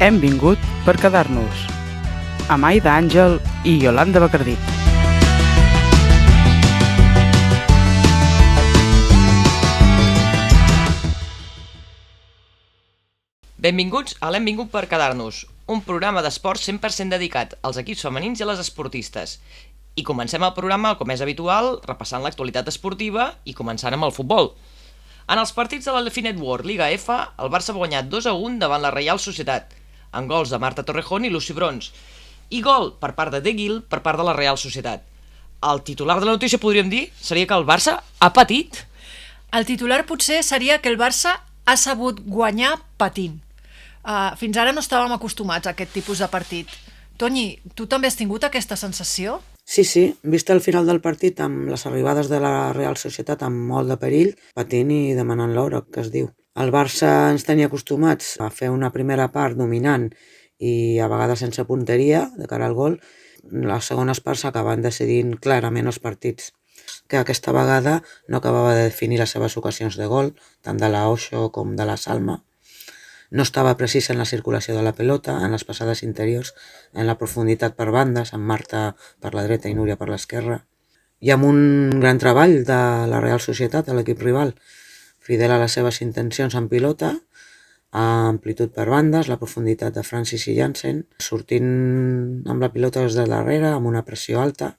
Hem vingut per quedar-nos. Amb Aida Àngel i Iolanda Bacardí. Benvinguts a l'Hem vingut per quedar-nos, un programa d'esport 100% dedicat als equips femenins i a les esportistes. I comencem el programa, com és habitual, repassant l'actualitat esportiva i començant amb el futbol. En els partits de la Definite World Liga F, el Barça va guanyar 2-1 davant la Reial Societat, amb gols de Marta Torrejón i Lucy Brons, i gol per part de De Gil per part de la Real Societat. El titular de la notícia, podríem dir, seria que el Barça ha patit. El titular potser seria que el Barça ha sabut guanyar patint. Fins ara no estàvem acostumats a aquest tipus de partit. Toni, tu també has tingut aquesta sensació? Sí, vist el final del partit amb les arribades de la Real Societat amb molt de perill, patint i demanant l'hora, que es diu. El Barça ens tenia acostumats a fer una primera part dominant i a vegades sense punteria de cara al gol. Les segones parts s'acaben decidint clarament els partits, que aquesta vegada no acabava de definir les seves ocasions de gol, tant de la Oixo com de la Salma. No estava precisa en la circulació de la pelota, en les passades interiors, en la profunditat per bandes, amb Marta per la dreta i Núria per l'esquerra. I amb un gran treball de la Real Societat, de l'equip rival, fidel a les seves intencions en pilota, amplitud per bandes, la profunditat de Francis i Jansen, sortint amb la pilota des de darrere, amb una pressió alta.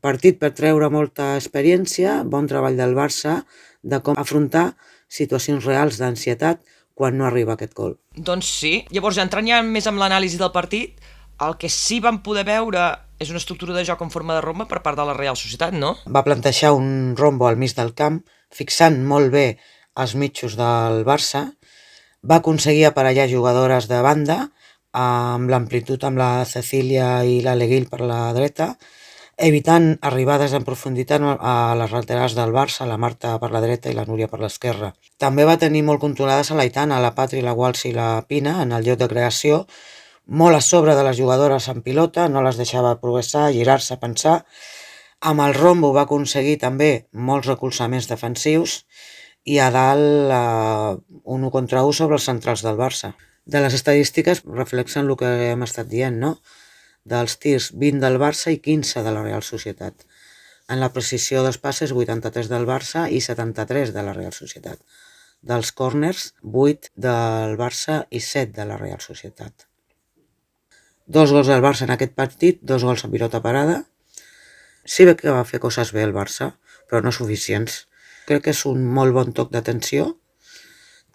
Partit per treure molta experiència, bon treball del Barça, de com afrontar situacions reals d'ansietat quan no arriba aquest gol. Doncs sí. Llavors, entrant ja més amb l'anàlisi del partit, el que sí vam poder veure és una estructura de joc en forma de rombe per part de la Real Societat, no? Va plantejar un rombo al mig del camp, fixant molt bé els mitjos del Barça. Va aconseguir aparellar jugadores de banda, amb l'amplitud amb la Cecília i la Leguil per la dreta, evitant arribades en profunditat a les laterals del Barça, la Marta per la dreta i la Núria per l'esquerra. També va tenir molt controlades a l'Aitana, la Patri, la Walsh i la Pina en el lloc de creació, molt a sobre de les jugadores en pilota, no les deixava progressar, girar-se, pensar. Amb el rombo va aconseguir també molts recolzaments defensius i a dalt un 1 contra 1 sobre els centrals del Barça. De les estadístiques reflexen el que hem estat dient, no? Dels tirs 20 del Barça i 15 de la Real Societat. En la precisió dels passes 83 del Barça i 73 de la Real Societat. Dels córners 8 del Barça i 7 de la Real Societat. 2 gols del Barça en aquest partit, 2 gols en pilota parada. Sí que va fer coses bé el Barça, però no suficients. Crec que és un molt bon toc d'atenció,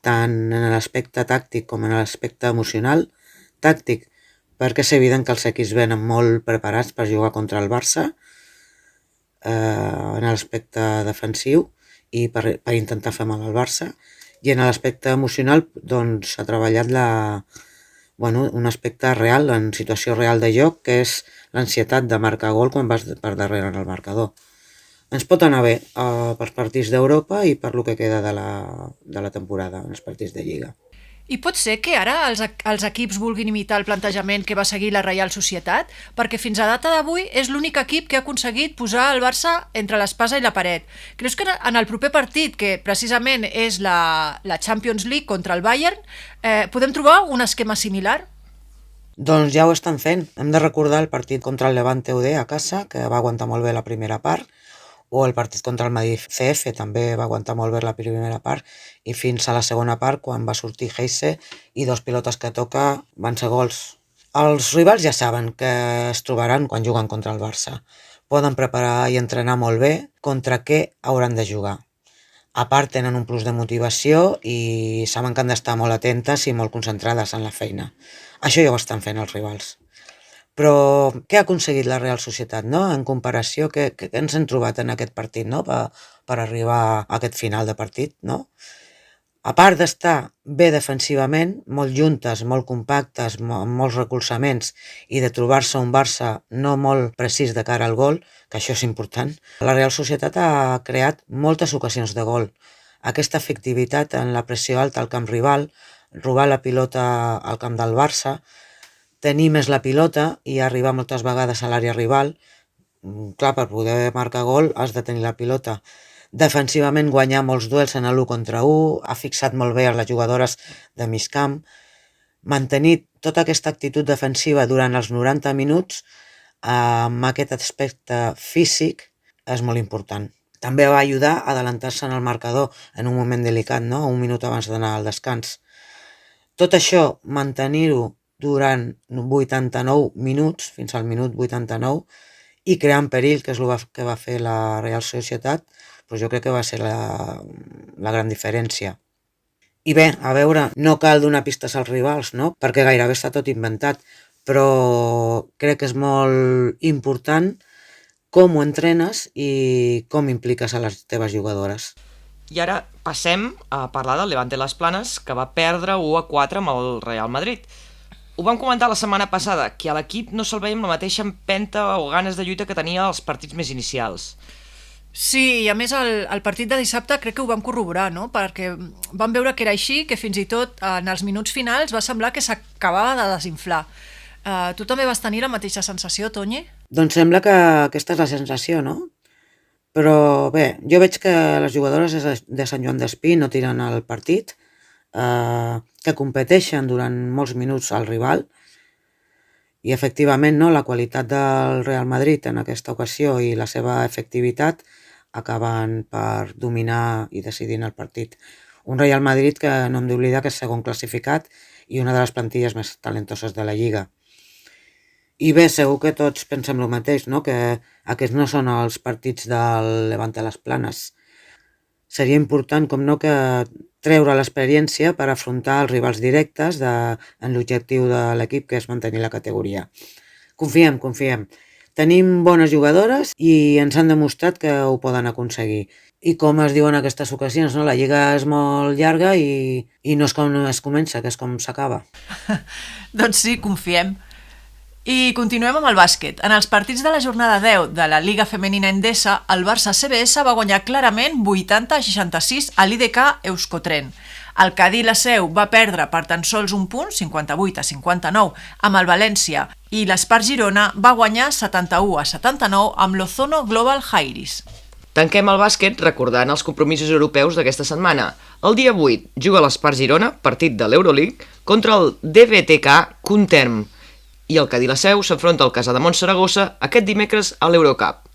tant en l'aspecte tàctic com en l'aspecte emocional. Tàctic, perquè és evident que els equips venen molt preparats per jugar contra el Barça en l'aspecte defensiu i per intentar fer mal al Barça, i en l'aspecte emocional doncs s'ha treballat un aspecte real, en situació real de joc, que és l'ansietat de marcar gol quan vas per darrere en el marcador. Ens pot anar bé pels partits d'Europa i per lo que queda de la temporada, els partits de Lliga. I pot ser que ara els equips vulguin imitar el plantejament que va seguir la Reial Societat? Perquè fins a data d'avui és l'únic equip que ha aconseguit posar el Barça entre l'espasa i la paret. Creus que en el proper partit, que precisament és la Champions League contra el Bayern, podem trobar un esquema similar? Doncs ja ho estan fent. Hem de recordar el partit contra el Levante UD a casa, que va aguantar molt bé la primera part, o el partit contra el Madrid CF també va aguantar molt bé la primera part, i fins a la segona part, quan va sortir Heise i 2 pilotes que toca van ser gols. Els rivals ja saben que es trobaran quan juguen contra el Barça. Poden preparar i entrenar molt bé contra què hauran de jugar. A part, tenen un plus de motivació i saben que han d'estar molt atentes i molt concentrades en la feina. Això ja ho estan fent els rivals. Però què ha aconseguit la Real Societat, no? En comparació, què ens hem trobat en aquest partit, no? Per arribar a aquest final de partit, no? A part d'estar bé defensivament, molt juntes, molt compactes, amb molts recolzaments, i de trobar-se un Barça no molt precís de cara al gol, que això és important, la Real Societat ha creat moltes ocasions de gol. Aquesta efectivitat en la pressió alta al camp rival, robar la pilota al camp del Barça, tenir més la pilota i arribar moltes vegades a l'àrea rival. Clar, per poder marcar gol has de tenir la pilota. Defensivament guanyar molts duels en l'1 contra 1, ha fixat molt bé a les jugadores de mig camp, Mantenir tota aquesta actitud defensiva durant els 90 minuts amb aquest aspecte físic és molt important. També va ajudar a adelantar-se en el marcador en un moment delicat, no? Un minut abans d'anar al descans. Tot això, mantenir-ho durant 89 minuts, fins al minut 89, i creant perill, que és el que va fer la Real Societat, doncs jo crec que va ser la gran diferència. I bé, a veure, no cal donar pistes als rivals, no? Perquè gairebé està tot inventat, però crec que és molt important com ho entrenes i com impliques a les teves jugadores. I ara passem a parlar del Levante Las Planes, que va perdre 1-4 amb el Real Madrid. Ho vam comentar la setmana passada, que a l'equip no se'l veia amb la mateixa empenta o ganes de lluita que tenia als partits més inicials. Sí, i a més el partit de dissabte crec que ho vam corroborar, no? Perquè vam veure que era així, que fins i tot en els minuts finals va semblar que s'acabava de desinflar. Tu també vas tenir la mateixa sensació, Toñi? Doncs sembla que aquesta és la sensació, no? Però bé, jo veig que les jugadores de Sant Joan d'Espí no tiren el partit, que competeixen durant molts minuts al rival, i efectivament no, la qualitat del Real Madrid en aquesta ocasió i la seva efectivitat acaben per dominar i decidir el partit. Un Real Madrid que no hem d'oblidar que és segon classificat i una de les plantilles més talentoses de la Lliga. I bé, segur que tots pensem el mateix, no? Que aquests no són els partits del Levante Las Planes. Seria important, com no, que treure l'experiència per afrontar els rivals directes en l'objectiu de l'equip, que és mantenir la categoria. Confiem. Tenim bones jugadores i ens han demostrat que ho poden aconseguir. I com es diu en aquestes ocasions, no? La Lliga és molt llarga i no és com es comença, que és com s'acaba. Doncs sí, confiem. I continuem amb el bàsquet. En els partits de la jornada 10 de la Lliga Femenina Endesa, el Barça CBS va guanyar clarament 80-66 a l'IDK Euskotren. El Cadí la Seu va perdre per tan sols un punt, 58-59, amb el València, i l'Espart Girona va guanyar 71-79 amb l'Ozono Global Jairis. Tanquem el bàsquet recordant els compromisos europeus d'aquesta setmana. El dia 8 juga l'Espart Girona, partit de l'Euroleague, contra el DBTK Kunterm, i el Cadí la Seu s'enfronta al Casademont Saragossa aquest dimecres a l'Eurocup.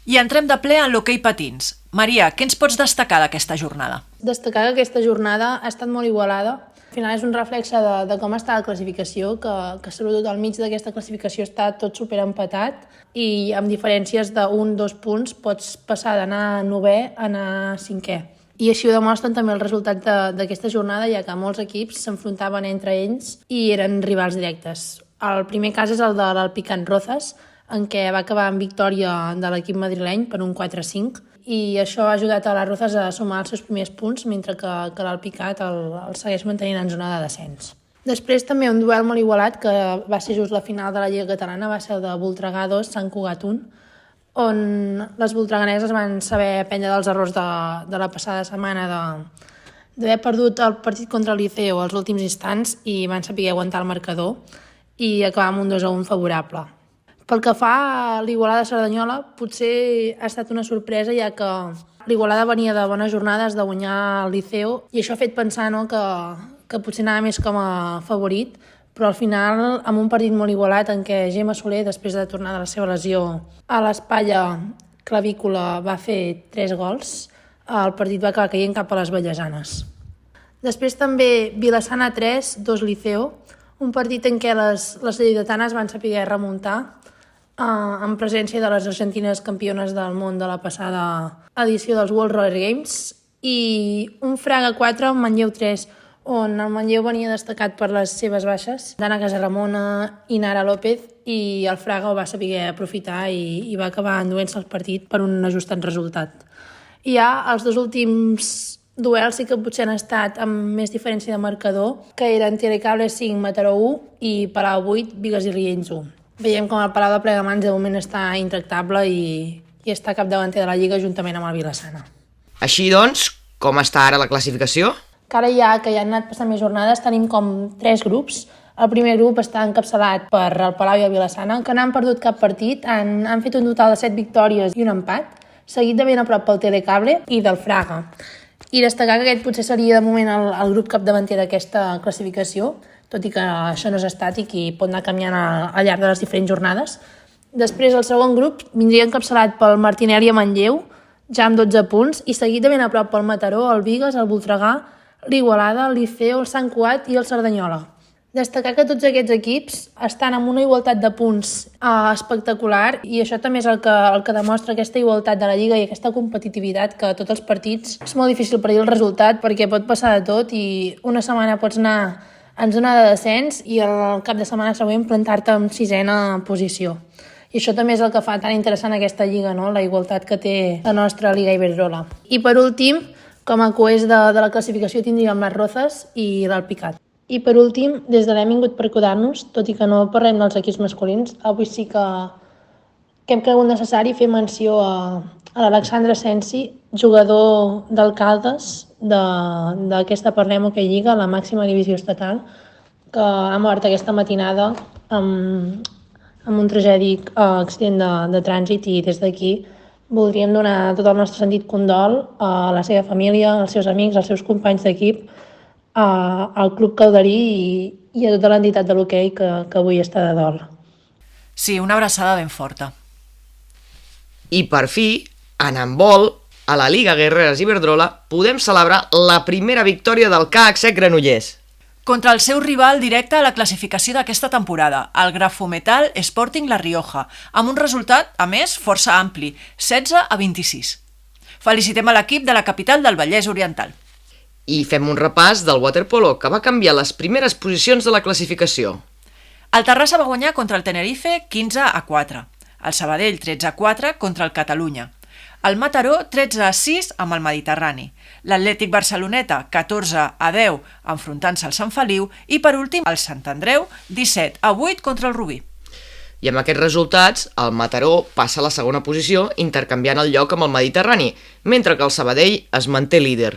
I entrem de ple en l'hoquei patins. Maria, què ens pots destacar d'aquesta jornada? Destacar que aquesta jornada ha estat molt igualada. Al final és un reflexe de com està la classificació, que sobretot al mig d'aquesta classificació està tot superempatat i amb diferències d'1-2 punts pots passar d'anar 9è a anar 5è. I així ho demostren també els resultats d'aquesta jornada, ja que molts equips s'enfrontaven entre ells i eren rivals directes. El primer cas és el de l'Alpicant Rozas, en què va acabar amb victòria de l'equip madrileny per un 4-5, i això ha ajudat a les Rozas a sumar els seus primers punts, mentre que l'Alpicat el segueix mantenint en zona de descens. Després també un duel molt igualat, que va ser just la final de la Lliga Catalana, va ser el de Voltregà 2, Sant Cugat 1, on les voltreganeses van saber aprendre dels errors de la passada setmana d'haver perdut el partit contra el Liceo als últims instants i van saber aguantar el marcador i acabar amb un 2-1 favorable. Pel que fa a l'Igualada Cerdanyola, potser ha estat una sorpresa, ja que l'Igualada venia de bones jornades de guanyar el Liceo i això ha fet pensar, no, que potser anava més com a favorit, però al final, amb un partit molt igualat en què Gemma Soler, després de tornar de la seva lesió a l'espatlla clavícula, va fer 3 gols, el partit va acabar caient cap a les vallesanes. Després també Vilassana 3, 2 Liceo, un partit en què les lleidatanes van saber remuntar en presència de les argentines campiones del món de la passada edició dels World Roller Games, i un Fraga 4, Manlleu 3, on el Manlleu venia destacat per les seves baixes, Dana Casaramona i Nara López, i el Fraga ho va saber aprofitar i va acabar enduent-se el partit per un ajustat resultat. I ja els dos últims duels sí que potser han estat amb més diferència de marcador, que eren Telecable 5, Mataró 1 i Palau 8, Bigues i Riells 1. Veiem com el Palau de Plegamans de moment està intractable i està capdavanter de la Lliga juntament amb el Vilassana. Així doncs, com està ara la classificació? Que ara ja que ja han anat passant més jornades, tenim com 3 grups. El primer grup està encapçalat per el Palau i el Vilassana, que no han perdut cap partit, han fet un total de 7 victòries i un empat, seguit de ben a prop pel Telecable i del Fraga. I destacar que aquest potser seria de moment el grup capdavanter d'aquesta classificació, tot i que això no és estàtic i pot anar canviant al llarg de les diferents jornades. Després, el segon grup vindria encapçalat pel Martinelli a Manlleu, ja amb 12 punts, i seguit de ben a prop pel Mataró, el Bigues, el Voltregà, l'Igualada, el Liceo, el Sant Cugat i el Cerdanyola. Destacar que tots aquests equips estan amb una igualtat de punts espectacular, i això també és el que demostra aquesta igualtat de la Lliga i aquesta competitivitat, que a tots els partits és molt difícil predir el resultat perquè pot passar de tot i una setmana pots anar en zona de descens i el cap de setmana següent plantar-te en 6ena posició. I això també és el que fa tan interessant aquesta Lliga, no? La igualtat que té la nostra Liga Iberdrola. I per últim, com a coers de la classificació tindríem les Rozas i l'Alpicat. I per últim, des de l'hem vingut per cuidar-nos, tot i que no parlem dels equips masculins, avui sí que hem cregut necessari fer menció a l'Alexandre Sensi, jugador d'Alcaldes d'aquesta Parlem Hockey Lliga, la màxima divisió estatal, que ha mort aquesta matinada amb un tragèdic accident de trànsit, i des d'aquí voldríem donar tot el nostre sentit condol a la seva família, als seus amics, als seus companys d'equip, al Club Cauderí i a tota l'entitat de l'hoquei que avui està de dol. Sí, una abraçada ben forta. I per fi, en handbol, a la Liga Guerreres Iberdrola podem celebrar la primera victòria del CAC Granollers. Contra el seu rival directe a la classificació d'aquesta temporada, el Grafometal Sporting La Rioja, amb un resultat, a més, força ampli, 16-26. Felicitem a l'equip de la capital del Vallès Oriental. I fem un repàs del waterpolo, que va canviar les primeres posicions de la classificació. El Terrassa va guanyar contra el Tenerife 15-4, el Sabadell 13-4 contra el Catalunya, el Mataró 13-6 amb el Mediterrani, l'Atlètic Barceloneta 14-10 enfrontant-se al Sant Feliu i, per últim, el Sant Andreu 17-8 contra el Rubí. I amb aquests resultats, el Mataró passa a la segona posició intercanviant el lloc amb el Mediterrani, mentre que el Sabadell es manté líder.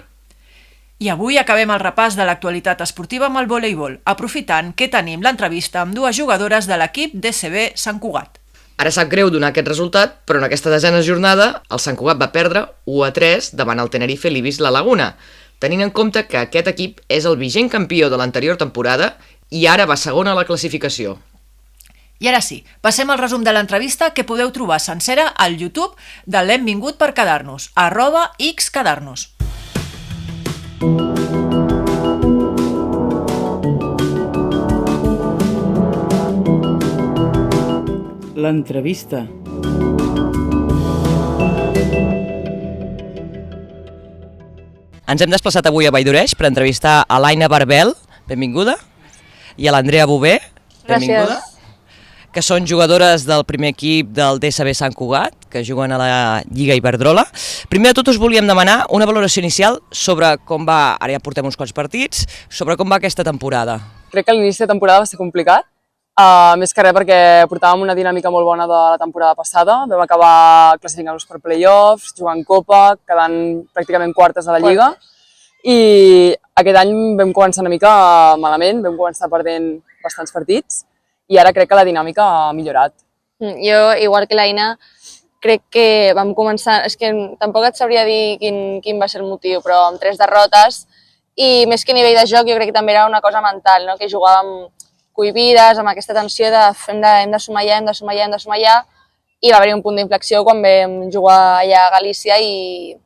I avui acabem el repàs de l'actualitat esportiva amb el voleibol, aprofitant que tenim l'entrevista amb dues jugadores de l'equip DCB Sant Cugat. Ara sap greu donar aquest resultat, però en aquesta desena jornada el Sant Cugat va perdre 1-3 davant el Tenerife Libis La Laguna, tenint en compte que aquest equip és el vigent campió de l'anterior temporada i ara va segona a la classificació. I ara sí, passem al resum de l'entrevista, que podeu trobar sencera al YouTube de l'Hem vingut per quedar-nos, @xquedarnos. L'entrevista. Ens hem desplaçat avui a Valldoreix per entrevistar a l'Aina Barbel, benvinguda, i a l'Andrea Bové, benvinguda, que són jugadores del primer equip del DCB Sant Cugat, que juguen a la Lliga Iberdrola. Primer de tot us volíem demanar una valoració inicial sobre com va, ara ja portem uns quants partits, sobre com va aquesta temporada. Crec que l'inici de temporada va ser complicat, més que res perquè portàvem una dinàmica molt bona de la temporada passada. Vam acabar classificant-nos per play-offs, jugant Copa, quedant pràcticament quartes a la Lliga. I aquest any vam començar una mica malament, vam començar perdent bastants partits i ara crec que la dinàmica ha millorat. Jo, igual que l'Aina, crec que vam començar... És que tampoc et sabria dir quin va ser el motiu, però amb 3 derrotes i més que a nivell de joc jo crec que també era una cosa mental, no? Que jugàvem cohibides, amb aquesta tensió de hem de sumar ja, hem de sumar ja, i va haver-hi un punt d'inflexió quan vam jugar allà a Galícia i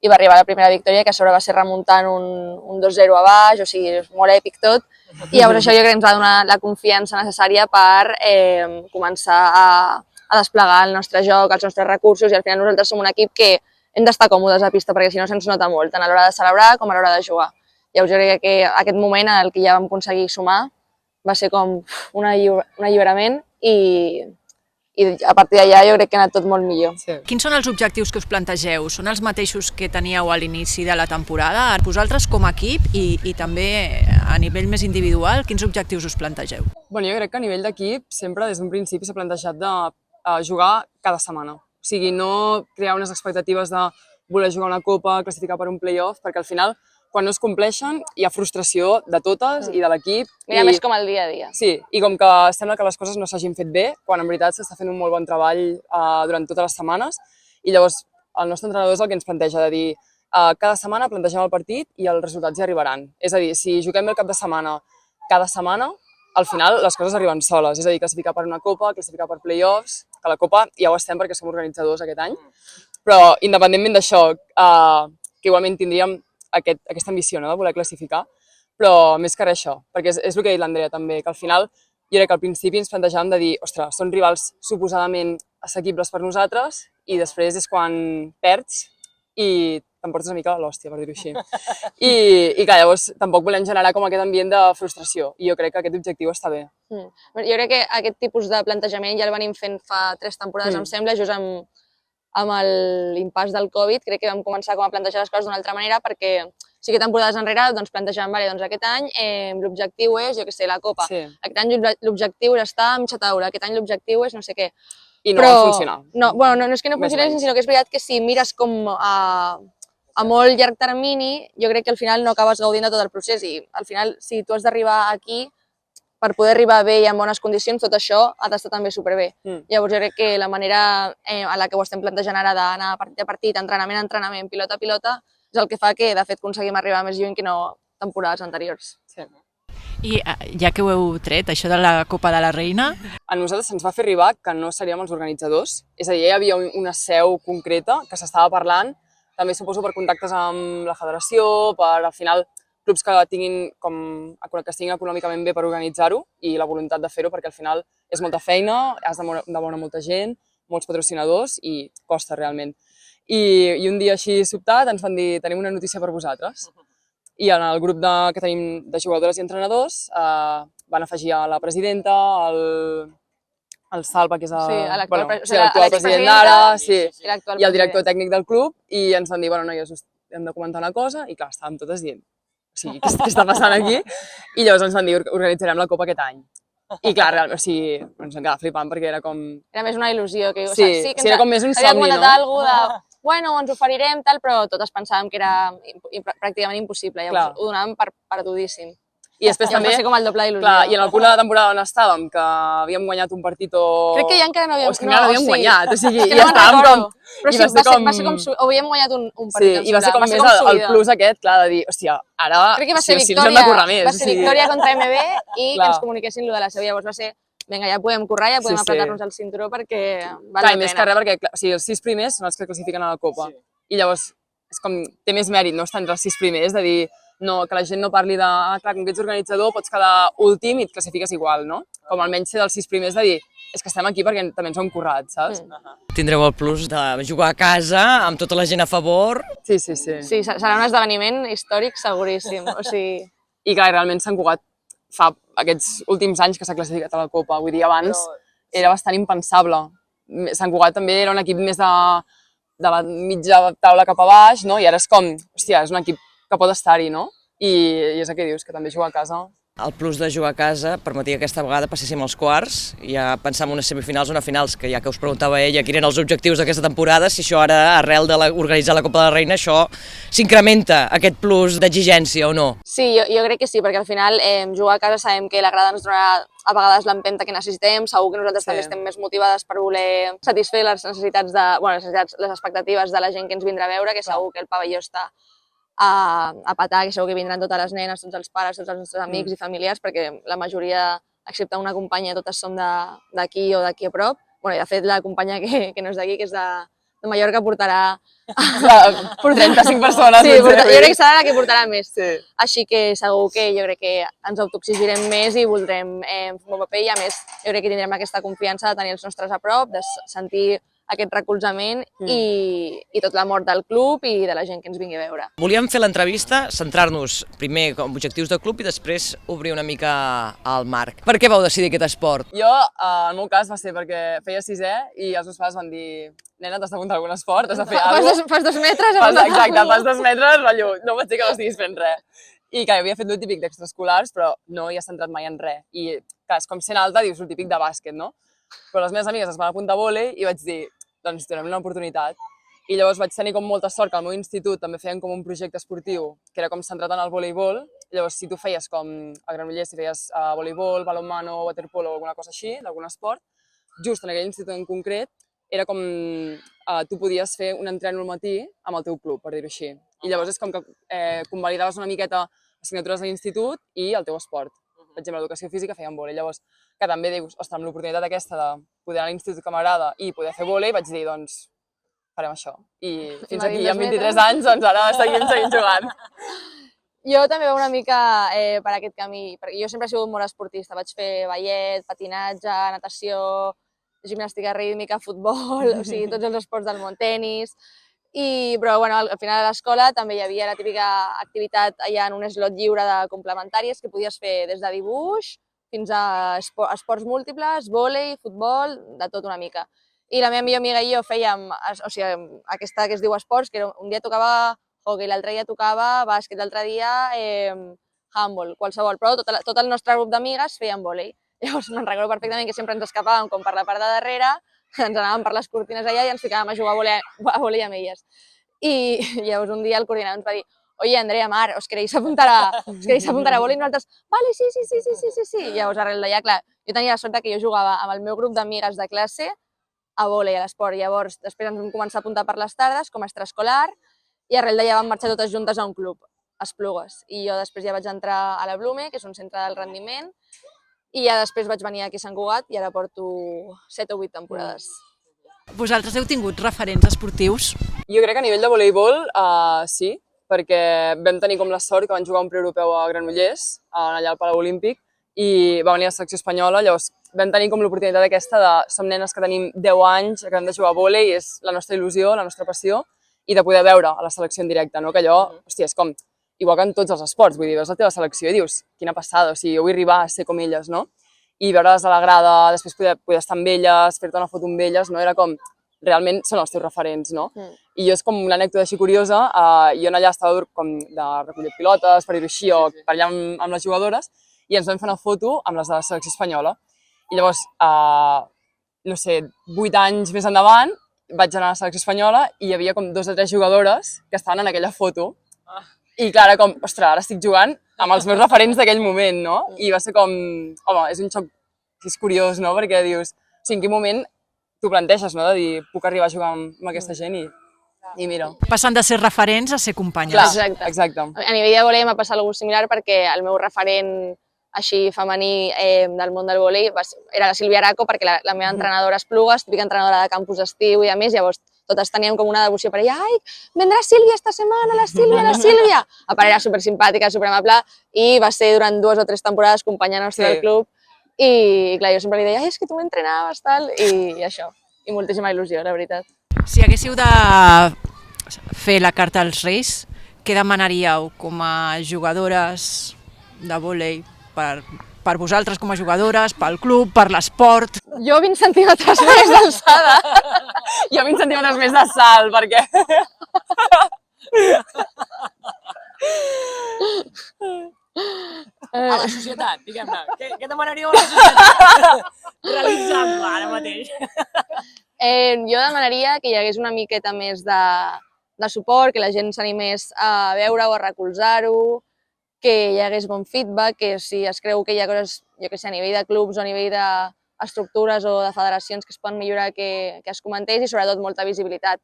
va arribar la primera victòria, que a sobre va ser remuntant un 2-0 a baix, o sigui, és molt èpic tot, i llavors això jo crec que ens va donar la confiança necessària per començar a desplegar el nostre joc, els nostres recursos, i al final nosaltres som un equip que hem d'estar còmodes a pista, perquè si no se'ns nota molt, tant a l'hora de celebrar com a l'hora de jugar. Llavors jo crec que aquest moment en el que ja vam aconseguir sumar va ser com un alliberament i a partir d'allà jo crec que ha anat tot molt millor. Sí. Quins són els objectius que us plantegeu? Són els mateixos que teníeu a l'inici de la temporada? Vosaltres com a equip i també a nivell més individual, quins objectius us plantegeu? Jo crec que a nivell d'equip sempre des d'un principi s'ha plantejat de jugar cada setmana. O sigui, no crear unes expectatives de voler jugar una copa, classificar per un play-off, perquè al final quan no es compleixen hi ha frustració de totes i de l'equip. Mira, més com el dia a dia. Sí, i com que sembla que les coses no s'hagin fet bé, quan en veritat s'està fent un molt bon treball durant totes les setmanes, i llavors el nostre entrenador és el que ens planteja de dir cada setmana plantegem el partit i els resultats hi arribaran. És a dir, si juguem el cap de setmana cada setmana, al final les coses arriben soles, és a dir, classificar per una copa, classificar per play-offs, que la copa ja ho estem perquè som organitzadors aquest any, però independentment d'això, que igualment tindríem aquesta ambició, no?, de voler classificar, però més que res això, perquè és el que ha dit l'Andrea també, que al final jo crec que al principi ens plantejàvem de dir, ostres, són rivals suposadament assequibles per nosaltres i després és quan perds i t'emportes una mica l'hòstia, per dir-ho així. I clar, llavors tampoc volem generar com aquest ambient de frustració i jo crec que aquest objectiu està bé. Jo crec que aquest tipus de plantejament ja el venim fent fa 3 temporades, em sembla, just amb l'impàs del Covid. Crec que vam començar com a plantejar les coses d'una altra manera perquè sí que temporades enrere doncs, plantejàvem, vale, doncs aquest any l'objectiu és, jo què sé, la Copa. Sí. Aquest any l'objectiu és estar a mitja taula, aquest any l'objectiu és no sé què. I no va funcionar. No, no és que no funcionés, sinó que és veritat que si mires com a molt llarg termini, jo crec que al final no acabes gaudint de tot el procés i al final si tu has d'arribar aquí, per poder arribar bé i en bones condicions, tot això ha d'estar també superbé. Llavors jo crec que la manera a la que ho estem plantejant ara d'anar partit a partit, entrenament a entrenament, pilota a pilota, és el que fa que de fet aconseguim arribar més lluny que no temporades anteriors. Sí. I ja que ho heu tret, això de la Copa de la Reina... A nosaltres se'ns va fer arribar que no seríem els organitzadors, és a dir, hi havia una seu concreta que s'estava parlant, també suposo per contactes amb la federació, per al final clubs que estiguin econòmicament bé per organitzar-ho i la voluntat de fer-ho perquè al final és molta feina, has de moure molta gent, molts patrocinadors i costa realment. I un dia així sobtat ens van dir tenim una notícia per vosaltres. I en el grup que tenim de jugadores i entrenadors van afegir a la presidenta, el Salva, que és l'actual president d'ara, i el director tècnic del club, i ens van dir, bueno, noies, us hem de comentar una cosa, i clar, estàvem totes dient, o sigui, què està passant aquí? I llavors ens van dir, organitzarem la Copa aquest any. I clar, realment, o sigui, ens vam quedar flipant perquè era com... Era més una il·lusió. Sí, era com més un somni, no? Havia comentat alguna cosa de, bueno, ens oferirem, tal, però totes pensàvem que era pràcticament impossible, llavors ho donàvem per perdudíssim. I després també... va ser com el doble d'il·lusió. Clar, i en el punt de la temporada on estàvem, que havíem guanyat un partit o... Crec que ja encara no havíem... O és que encara no havíem guanyat, o sigui, ja estàvem com... Però sí, va ser com... O havíem guanyat un partit. Sí, i va ser com més el plus aquest, clar, de dir, hòstia, ara sí o sí ens hem de currar més. Va ser victòria contra MB i que ens comuniquessin lo de la seu. Llavors va ser, vinga, ja podem currar, ja podem apretar-nos el cinturó perquè val la pena. Més que res perquè els 6 primers són els que classifiquen a la Copa. I llavors és com, té més mèrit no estar entre els 6 primers, de dir, no, que la gent no parli de, clar, com que ets organitzador pots quedar últim i et classifiques igual, no? Com almenys ser dels 6 primers de dir, és que estem aquí perquè també ens ho hem currat, saps? Tindreu el plus de jugar a casa, amb tota la gent a favor... Sí. Sí, serà un esdeveniment històric seguríssim, o sigui... I clar, realment Sant Cugat fa aquests últims anys que s'ha classificat a la Copa, vull dir, abans era bastant impensable. Sant Cugat també era un equip més de la mitja taula cap a baix, no? I ara és com, hòstia, és un equip que pot estar-hi, no? I és el que dius, que també jugar a casa. El plus de jugar a casa permetia que aquesta vegada passéssim als quarts, ja pensàvem en unes semifinals o una finals, que ja que us preguntava ella quins eren els objectius d'aquesta temporada, si això ara, arrel d'organitzar la Copa de la Reina, això s'incrementa, aquest plus d'exigència o no? Sí, jo crec que sí, perquè al final jugar a casa sabem que la grada ens donarà a vegades l'empenta que necessitem, segur que nosaltres també estem més motivades per voler satisfer les necessitats, les expectatives de la gent que ens vindrà a veure, que segur que el pavelló està a petar, que segur que vindran totes les nenes, tots els pares, tots els nostres amics i familiars, perquè la majoria, excepte una companya, totes som d'aquí o d'aquí a prop. Bueno, i de fet, la companya que no és d'aquí, que és de Mallorca, portarà... 35 persones. Sí, jo crec que serà la que portarà més. Així que segur que jo crec que ens autoexigirem més i voldrem fer un bon paper i a més jo crec que tindrem aquesta confiança de tenir els nostres a prop, de sentir aquest recolzament i tot l'amor del club i de la gent que ens vingui a veure. Volíem fer l'entrevista, centrar-nos primer com objectius del club i després obrir una mica al marc. Per què vau decidir aquest esport? Jo, en el meu cas, va ser perquè feia 6è i els meus pares van dir nena, t'has d'apuntar a algun esport, has de fer alguna cosa. Fas 2 metres? Exacte, fas 2 metres, no pot ser que no estiguis fent res. I clar, havia fet el típic d'extraescolars, però no hi ha centrat mai en res. I clar, és com sent alta, dius el típic de bàsquet, no? Però les meves amigues es van apuntar a vòlei i vaig dir, doncs donem una oportunitat. I llavors vaig tenir com molta sort que al meu institut també feien com un projecte esportiu que era com centrat en el voleibol. Llavors si tu feies com a Granollers, si feies voleibol, balonmano, waterpolo o alguna cosa així, d'algun esport, just en aquell institut en concret era com tu podies fer un entreno al matí amb el teu club, per dir-ho així. I llavors és com que convalidaves una miqueta assignatures de l'institut i el teu esport. per exemple, l'educació física feien vòlei. Llavors, que també dius, ostres, amb l'oportunitat aquesta de poder anar a l'institut que m'agrada i poder fer vòlei, vaig dir, doncs, farem això. I fins aquí, amb 23 anys, doncs ara seguim jugant. Jo també vaig una mica per aquest camí, perquè jo sempre he sigut molt esportista. Vaig fer ballet, patinatge, natació, gimnàstica rítmica, futbol, o sigui, tots els esports del món, tenis. Però bueno, al final de l'escola també hi havia la típica activitat allà en un slot lliure de complementàries que podies fer des de dibuix fins a esports múltiples, vòlei, futbol, de tot una mica. I la meva millor amiga i jo fèiem, o sigui, aquesta que es diu esports, que un dia tocava hockey, l'altre dia tocava bàsquet, l'altre dia handball, qualsevol, però tot el nostre grup d'amigues feien vòlei. Llavors me'n recordo perfectament que sempre ens escapàvem com per la part de darrere, ens anàvem per les cortines allà i ens ficàvem a jugar a vòlei amb elles. I llavors un dia el coordinador ens va dir: oye, Andrea, Mar, ¿os queréis apuntar a vòlei? I nosaltres, vale, sí. I llavors arrel d'allà, clar, jo tenia la sort que jo jugava amb el meu grup d'amigues de classe a vòlei, a l'esport. Llavors, després ens vam començar a apuntar per les tardes com a extraescolar i arrel d'allà vam marxar totes juntes a un club, a Esplugues. I jo després ja vaig entrar a la Blume, que és un centre del rendiment, i ja després vaig venir aquí a Sant Cugat i ara porto 7 o 8 temporades. Vosaltres heu tingut referents esportius? Jo crec que a nivell de voleibol sí, perquè vam tenir com la sort que van jugar un preeuropeu a Granollers, allà al Palau Olímpic, i va venir la selecció espanyola, llavors vam tenir com l'oportunitat aquesta de som nenes que tenim 10 anys, que hem de jugar a vòlei, és la nostra il·lusió, la nostra passió, i de poder veure a la selecció en directe, no? Que allò, hòstia, és com, igual que en tots els esports, vull dir, veus la teva selecció i dius, quina passada, o sigui, jo vull arribar a ser com elles, no? I veure-les a la grada, després poder estar amb elles, fer-te una foto amb elles, no? Era com, realment són els teus referents, no? I jo és com una anècdota així curiosa, jo allà estava com de recollir pilotes, per dir-ho així, o per allà amb les jugadores, i ens vam fer una foto amb les de la selecció espanyola. I llavors, no sé, 8 anys més endavant, vaig anar a la selecció espanyola i hi havia com 2 o 3 jugadores que estaven en aquella foto. I clar, era com, ostres, ara estic jugant amb els meus referents d'aquell moment, no? I va ser com, home, és un xoc que és curiós, no? Perquè dius, o sigui, en quin moment t'ho planteges, no? De dir, puc arribar a jugar amb aquesta gent i mira. Passant de ser referents a ser companyes. Clar, exacte. A nivell de vòlei m'ha passat alguna cosa similar perquè el meu referent així femení del món del vòlei era la Sílvia Araco, perquè la meva entrenadora és Esplugues, típica entrenadora de campus d'estiu i a més, llavors totes teníem com una devoció per ella, ai, vendrà Sílvia esta setmana, la Sílvia! A part era supersimpàtica, superamable i va ser durant 2 o 3 temporades companya nostra del club i clar, jo sempre li deia, ai, és que tu m'entrenaves, tal, i això, i moltíssima il·lusió, la veritat. Si haguéssiu de fer la carta als Reis, què demanaríeu com a jugadores de vòlei per vosaltres com a jugadores, pel club, per l'esport? Jo 20 centímetres més d'alçada. Jo 20 centímetres més de salt, perquè... A la societat, diguem-ne. Què demanaríeu a la societat? Realitzant-la ara mateix. Jo demanaria que hi hagués una miqueta més de suport, que la gent s'animés a veure-ho, a recolzar-ho, que hi hagués bon feedback, que si es creu que hi ha coses, jo què sé, a nivell de clubs o a nivell d'estructures o de federacions que es poden millorar, que es comentés i sobretot molta visibilitat,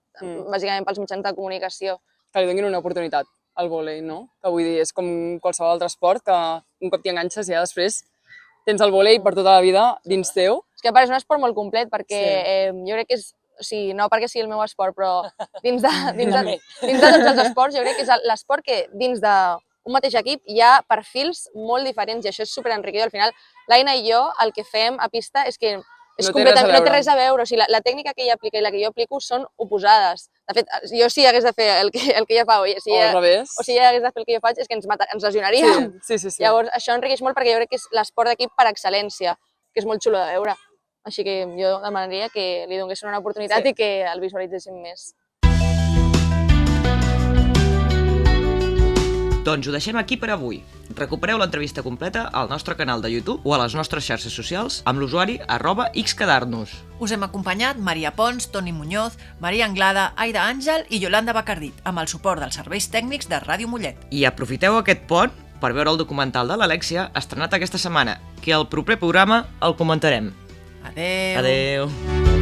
bàsicament pels mitjans de comunicació. Que li donin una oportunitat al vòlei, no? Que vull dir, és com qualsevol altre esport, que un cop t'hi enganxes ja després tens el vòlei per tota la vida dins teu. És que a part és un esport molt complet perquè jo crec que és, o sigui, no perquè sigui el meu esport, però dins de tots els esports jo crec que és l'esport que dins d'un mateix equip hi ha perfils molt diferents i això és superenriquidor. Al final, l'Aina i jo el que fem a pista és que no té res a veure. O sigui, la tècnica que ella aplica i la que jo aplico són oposades. De fet, jo si hagués de fer el que ella fa o si ella hagués de fer el que jo faig és que ens lesionaríem. Sí. Llavors, això enriqueix molt perquè jo crec que és l'esport d'equip per excel·lència, que és molt xulo de veure. Així que jo demanaria que li donessin una oportunitat i que el visualitzéssim més. Doncs ho deixem aquí per avui. Recupereu l'entrevista completa al nostre canal de YouTube o a les nostres xarxes socials amb l'usuari @xquedarnos. Us hem acompanyat Maria Pons, Toni Muñoz, Maria Anglada, Aida Àngel i Yolanda Bacardit, amb el suport dels serveis tècnics de Ràdio Mollet. I aprofiteu aquest pont per veure el documental de l'Alèxia estrenat aquesta setmana, que al proper programa el comentarem. Adeu. Adeu.